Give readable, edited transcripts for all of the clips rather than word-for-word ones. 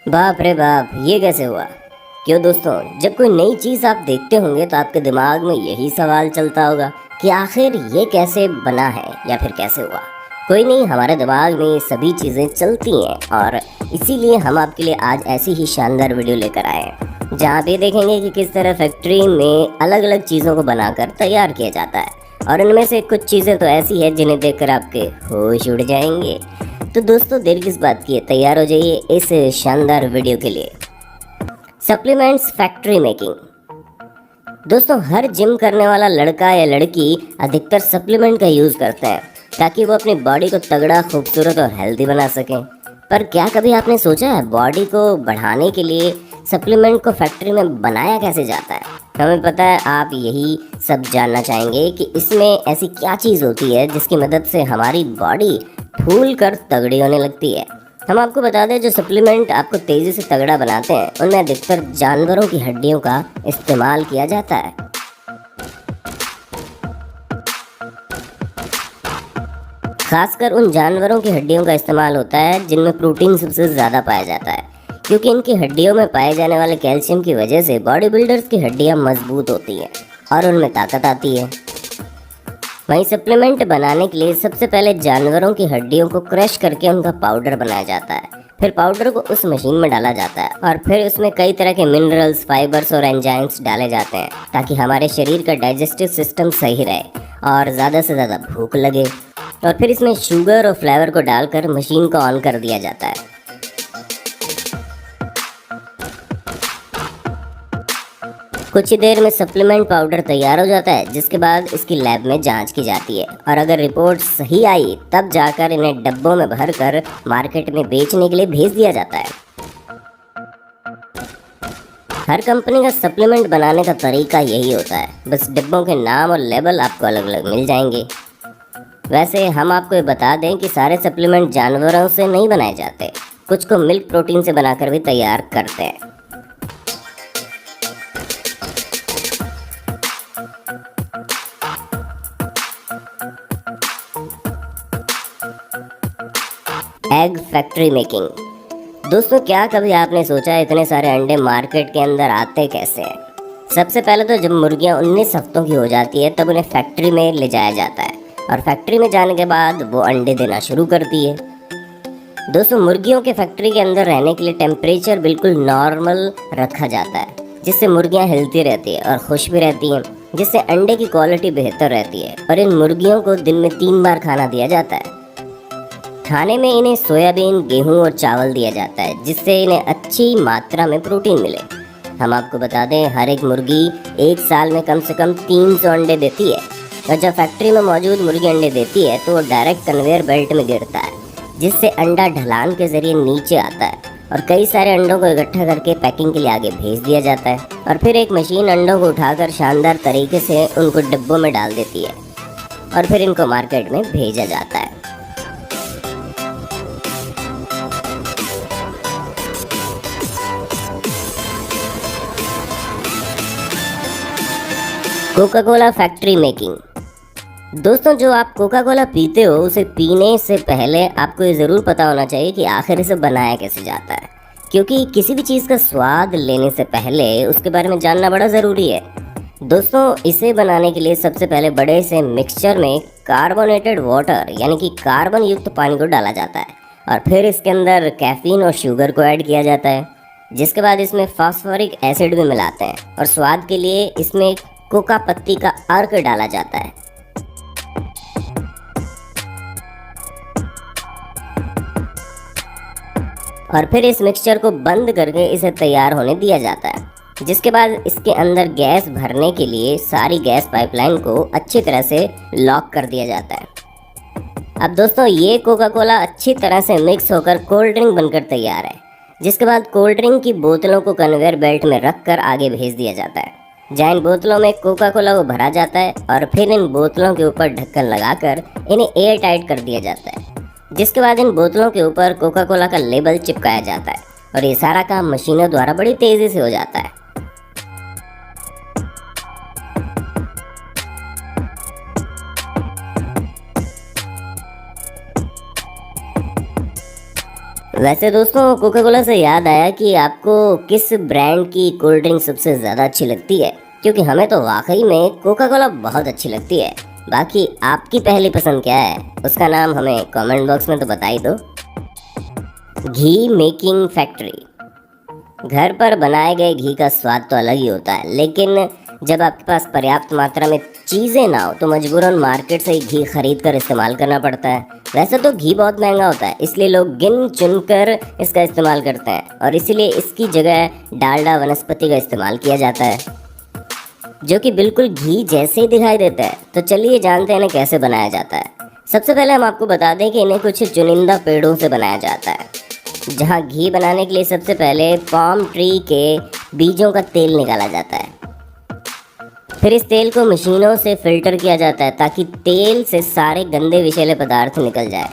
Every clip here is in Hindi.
बाप रे बाप, ये कैसे हुआ? क्यों दोस्तों, जब कोई नई चीज़ आप देखते होंगे तो आपके दिमाग में यही सवाल चलता होगा कि आखिर ये कैसे बना है या फिर कैसे हुआ। कोई नहीं, हमारे दिमाग में ये सभी चीज़ें चलती हैं और इसीलिए हम आपके लिए आज ऐसी ही शानदार वीडियो लेकर आए हैं जहाँ पे देखेंगे कि किस तरह फैक्ट्री में अलग अलग चीज़ों को बनाकर तैयार किया जाता है। और इनमें से कुछ चीज़ें तो ऐसी है जिन्हें देखकर आपके होश उड़ जाएंगे। तो दोस्तों, देर किस बात की है, तैयार हो जाइए इस शानदार वीडियो के लिए। Supplements factory making. दोस्तों, हर जिम करने वाला लड़का या लड़की अधिकतर सप्लीमेंट का यूज़ करते हैं ताकि वो अपनी बॉडी को तगड़ा, खूबसूरत और हेल्दी बना सकें। पर क्या कभी आपने सोचा है बॉडी को बढ़ाने के लिए सप्लीमेंट को फैक्ट्री में बनाया कैसे जाता है? हमें पता है आप यही सब जानना चाहेंगे कि इसमें ऐसी क्या चीज़ होती है जिसकी मदद से हमारी बॉडी फूल कर तगड़ी होने लगती है। हम आपको बता दें, जो सप्लीमेंट आपको तेज़ी से तगड़ा बनाते हैं उनमें अधिकतर जानवरों की हड्डियों का इस्तेमाल किया जाता है। खासकर उन जानवरों की हड्डियों का इस्तेमाल होता है जिनमें प्रोटीन सबसे ज़्यादा पाया जाता है, क्योंकि इनकी हड्डियों में पाए जाने वाले कैल्शियम की वजह से बॉडी बिल्डर्स की हड्डियां मजबूत होती हैं और उनमें ताकत आती है। वहीं सप्लीमेंट बनाने के लिए सबसे पहले जानवरों की हड्डियों को क्रश करके उनका पाउडर बनाया जाता है। फिर पाउडर को उस मशीन में डाला जाता है और फिर उसमें कई तरह के मिनरल्स, फाइबर्स और एंजाइम्स डाले जाते हैं ताकि हमारे शरीर का डाइजेस्टिव सिस्टम सही रहे और ज़्यादा से ज़्यादा भूख लगे। और फिर इसमें शुगर और फ्लेवर को डालकर मशीन को ऑन कर दिया जाता है। कुछ ही देर में सप्लीमेंट पाउडर तैयार हो जाता है, जिसके बाद इसकी लैब में जांच की जाती है और अगर रिपोर्ट सही आई तब जाकर इन्हें डब्बों में भरकर मार्केट में बेचने के लिए भेज दिया जाता है। हर कंपनी का सप्लीमेंट बनाने का तरीका यही होता है, बस डिब्बों के नाम और लेबल आपको अलग अलग मिल जाएंगे। वैसे हम आपको ये बता दें कि सारे सप्लीमेंट जानवरों से नहीं बनाए जाते, कुछ को मिल्क प्रोटीन से बनाकर भी तैयार करते हैं। Egg factory making. दोस्तों, क्या कभी आपने सोचा इतने सारे अंडे मार्केट के अंदर आते कैसे हैं? सबसे पहले तो जब मुर्गियां 19 हफ्तों की हो जाती है तब उन्हें फैक्ट्री में ले जाया जाता है और फैक्ट्री में जाने के बाद वो अंडे देना शुरू करती है। दोस्तों, मुर्गियों के फैक्ट्री के अंदर रहने के लिए टेम्परेचर बिल्कुल नॉर्मल रखा जाता है, जिससे मुर्गियां हेल्थी रहती है और खुश भी रहती हैं, जिससे अंडे की क्वालिटी बेहतर रहती है। और इन मुर्गियों को दिन में 3 बार खाना दिया जाता है। खाने में इन्हें सोयाबीन, गेहूं और चावल दिया जाता है, जिससे इन्हें अच्छी मात्रा में प्रोटीन मिले। हम आपको बता दें, हर एक मुर्गी एक साल में कम से कम 300 अंडे देती है और जब फैक्ट्री में मौजूद मुर्गी अंडे देती है तो वो डायरेक्ट कन्वेयर बेल्ट में गिरता है, जिससे अंडा ढलान के जरिए नीचे आता है और कई सारे अंडों को इकट्ठा करके पैकिंग के लिए आगे भेज दिया जाता है। और फिर एक मशीन अंडों को उठाकर शानदार तरीके से उनको डिब्बों में डाल देती है और फिर इनको मार्केट में भेजा जाता है। Coca Cola factory making. दोस्तों, जो आप कोका कोला पीते हो उसे पीने से पहले आपको ये ज़रूर पता होना चाहिए कि आखिर इसे बनाया कैसे जाता है, क्योंकि किसी भी चीज़ का स्वाद लेने से पहले उसके बारे में जानना बड़ा ज़रूरी है। दोस्तों, इसे बनाने के लिए सबसे पहले बड़े से मिक्सचर में कार्बोनेटेड वाटर यानी कि कार्बन युक्त पानी को डाला जाता है और फिर इसके अंदर कैफीन और शुगर को ऐड किया जाता है, जिसके बाद इसमें फास्फोरिक एसिड भी मिलाते हैं और स्वाद के लिए इसमें कोका पत्ती का अर्क डाला जाता है। और फिर इस मिक्सचर को बंद करके इसे तैयार होने दिया जाता है, जिसके बाद इसके अंदर गैस भरने के लिए सारी गैस पाइपलाइन को अच्छी तरह से लॉक कर दिया जाता है। अब दोस्तों, ये कोका कोला अच्छी तरह से मिक्स होकर कोल्ड ड्रिंक बनकर तैयार है, जिसके बाद कोल्ड ड्रिंक की बोतलों को कन्वेयर बेल्ट में रखकर आगे भेज दिया जाता है, जहाँ इन बोतलों में कोका कोला को भरा जाता है और फिर इन बोतलों के ऊपर ढक्कन लगाकर इन्हें एयर टाइट कर दिया जाता है, जिसके बाद इन बोतलों के ऊपर कोका कोला का लेबल चिपकाया जाता है और ये सारा काम मशीनों द्वारा बड़ी तेज़ी से हो जाता है। वैसे दोस्तों कोका कोला से याद आया कि आपको किस ब्रांड की कोल्ड ड्रिंक सबसे ज़्यादा अच्छी लगती है, क्योंकि हमें तो वाकई में कोका कोला बहुत अच्छी लगती है। बाकी आपकी पहली पसंद क्या है, उसका नाम हमें कमेंट बॉक्स में तो बता ही दो। घी मेकिंग फैक्ट्री। घर पर बनाए गए घी का स्वाद तो अलग ही होता है, लेकिन जब आपके पास पर्याप्त मात्रा में चीज़ें ना हो तो मजबूरन मार्केट से ही घी खरीद कर इस्तेमाल करना पड़ता है। वैसे तो घी बहुत महंगा होता है, इसलिए लोग गिन चुन कर इसका इस्तेमाल करते हैं और इसीलिए इसकी जगह डालडा वनस्पति का इस्तेमाल किया जाता है, जो कि बिल्कुल घी जैसे ही दिखाई देता है। तो चलिए जानते हैं इन्हें कैसे बनाया जाता है। सबसे पहले हम आपको बता दें कि इन्हें कुछ चुनिंदा पेड़ों से बनाया जाता है, जहाँ घी बनाने के लिए सबसे पहले पाम ट्री के बीजों का तेल निकाला जाता है। फिर इस तेल को मशीनों से फिल्टर किया जाता है ताकि तेल से सारे गंदे विषैले पदार्थ निकल जाए।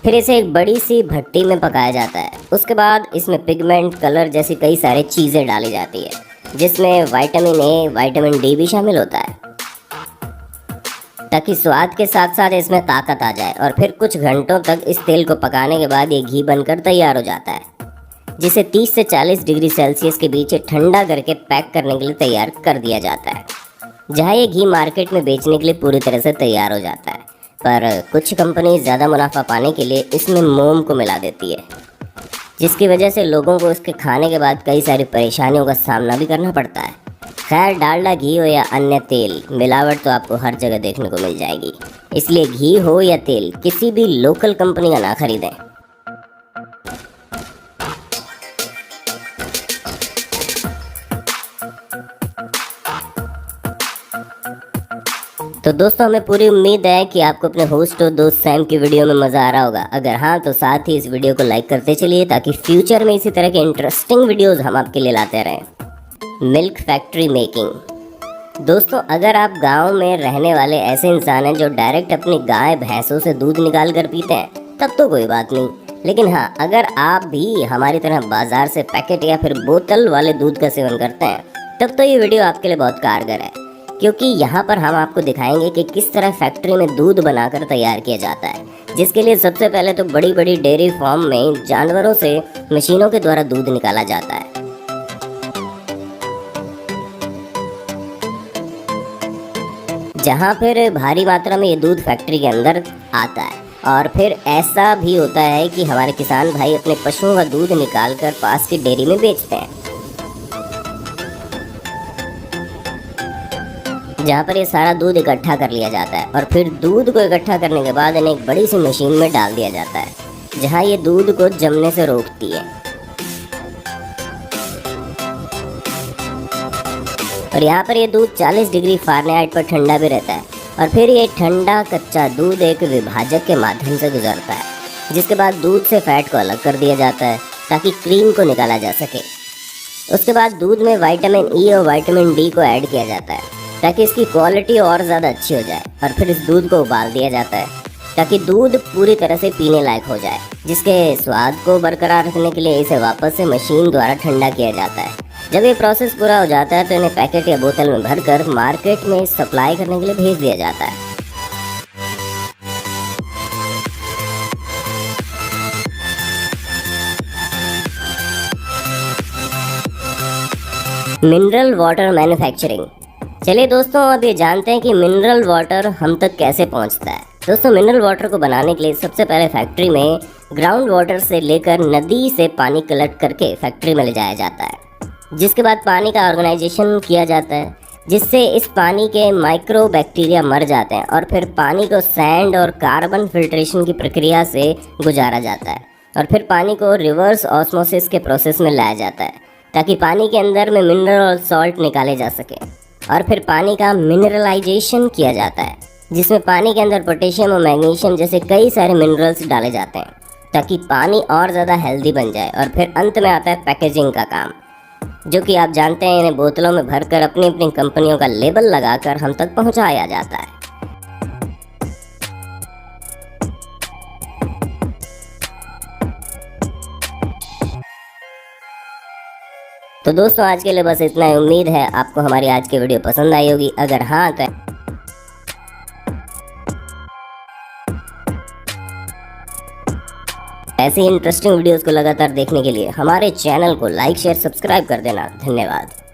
फिर इसे एक बड़ी सी भट्टी में पकाया जाता है। उसके बाद इसमें पिगमेंट, कलर जैसी कई सारी चीज़ें डाली जाती है, जिसमें विटामिन ए, विटामिन डी भी शामिल होता है, ताकि स्वाद के साथ साथ इसमें ताकत आ जाए। और फिर कुछ घंटों तक इस तेल को पकाने के बाद ये घी बनकर तैयार हो जाता है, जिसे 30 से 40 डिग्री सेल्सियस के बीच ठंडा करके पैक करने के लिए तैयार कर दिया जाता है, जहाँ ये घी मार्केट में बेचने के लिए पूरी तरह से तैयार हो जाता है। पर कुछ कंपनी ज़्यादा मुनाफा पाने के लिए इसमें मोम को मिला देती है, जिसकी वजह से लोगों को इसके खाने के बाद कई सारी परेशानियों का सामना भी करना पड़ता है। खैर, डालडा घी हो या अन्य तेल, मिलावट तो आपको हर जगह देखने को मिल जाएगी, इसलिए घी हो या तेल किसी भी लोकल कंपनी का ना खरीदें। तो दोस्तों हमें पूरी उम्मीद है कि आपको अपने होस्ट और दोस्त सैम की वीडियो में मज़ा आ रहा होगा। अगर हाँ तो साथ ही इस वीडियो को लाइक करते चलिए, ताकि फ्यूचर में इसी तरह के इंटरेस्टिंग वीडियोस हम आपके लिए लाते रहें। Milk factory making. दोस्तों अगर आप गांव में रहने वाले ऐसे इंसान हैं जो डायरेक्ट अपनी गाय भैंसों से दूध निकाल कर पीते हैं, तब तो कोई बात नहीं। लेकिन हाँ, अगर आप भी हमारी तरह बाजार से पैकेट या फिर बोतल वाले दूध का सेवन करते हैं, तब तो ये वीडियो आपके लिए बहुत कारगर है, क्योंकि यहाँ पर हम आपको दिखाएंगे कि किस तरह फैक्ट्री में दूध बनाकर तैयार किया जाता है, जिसके लिए सबसे पहले तो बड़ी बड़ी डेयरी फार्म में जानवरों से मशीनों के द्वारा दूध निकाला जाता है। जहाँ फिर भारी मात्रा में ये दूध फैक्ट्री के अंदर आता है। और फिर ऐसा भी होता है कि हमारे किसान भाई अपने पशुओं का दूध निकाल कर पास की डेयरी में बेचते हैं, जहाँ पर ये सारा दूध इकट्ठा कर लिया जाता है। और फिर दूध को इकट्ठा करने के बाद इन्हें एक बड़ी सी मशीन में डाल दिया जाता है, जहाँ ये दूध को जमने से रोकती है। और यहाँ पर ये दूध 40 डिग्री फ़ारेनहाइट पर ठंडा भी रहता है। और फिर ये ठंडा कच्चा दूध एक विभाजक के माध्यम से गुजरता है, जिसके बाद दूध से फैट को अलग कर दिया जाता है ताकि क्रीम को निकाला जा सके। उसके बाद दूध में विटामिन ई और विटामिन डी को ऐड किया जाता है ताकि इसकी क्वालिटी और ज़्यादा अच्छी हो जाए। और फिर इस दूध को उबाल दिया जाता है ताकि दूध पूरी तरह से पीने लायक हो जाए, जिसके स्वाद को बरकरार रखने के लिए इसे वापस से मशीन द्वारा ठंडा किया जाता है। जब ये प्रोसेस पूरा हो जाता है तो इन्हें पैकेट या बोतल में भरकर मार्केट में सप्लाई करने के लिए भेज दिया जाता है। Mineral water manufacturing. चलिए दोस्तों अब ये जानते हैं कि मिनरल वाटर हम तक कैसे पहुंचता है। दोस्तों मिनरल वाटर को बनाने के लिए सबसे पहले फैक्ट्री में ग्राउंड वाटर से लेकर नदी से पानी कलेक्ट करके फैक्ट्री में ले जाया जाता है, जिसके बाद पानी का ऑर्गेनाइजेशन किया जाता है, जिससे इस पानी के माइक्रो बैक्टीरिया मर जाते हैं। और फिर पानी को सैंड और कार्बन फिल्ट्रेशन की प्रक्रिया से गुजारा जाता है। और फिर पानी को रिवर्स ऑस्मोसिस के प्रोसेस में लाया जाता है ताकि पानी के अंदर में मिनरल और सॉल्ट निकाले जा सके। और फिर पानी का मिनरलाइजेशन किया जाता है, जिसमें पानी के अंदर पोटेशियम और मैग्नीशियम जैसे कई सारे मिनरल्स डाले जाते हैं ताकि पानी और ज़्यादा हेल्दी बन जाए। और फिर अंत में आता है पैकेजिंग का काम, जो कि आप जानते हैं इन्हें बोतलों में भरकर अपनी अपनी कंपनियों का लेबल लगाकर हम तक पहुंचाया जाता है। तो दोस्तों आज के लिए बस इतना ही। उम्मीद है आपको हमारी आज की वीडियो पसंद आई होगी। अगर हाँ तो ऐसे इंटरेस्टिंग वीडियोस को लगातार देखने के लिए हमारे चैनल को लाइक शेयर सब्सक्राइब कर देना। धन्यवाद।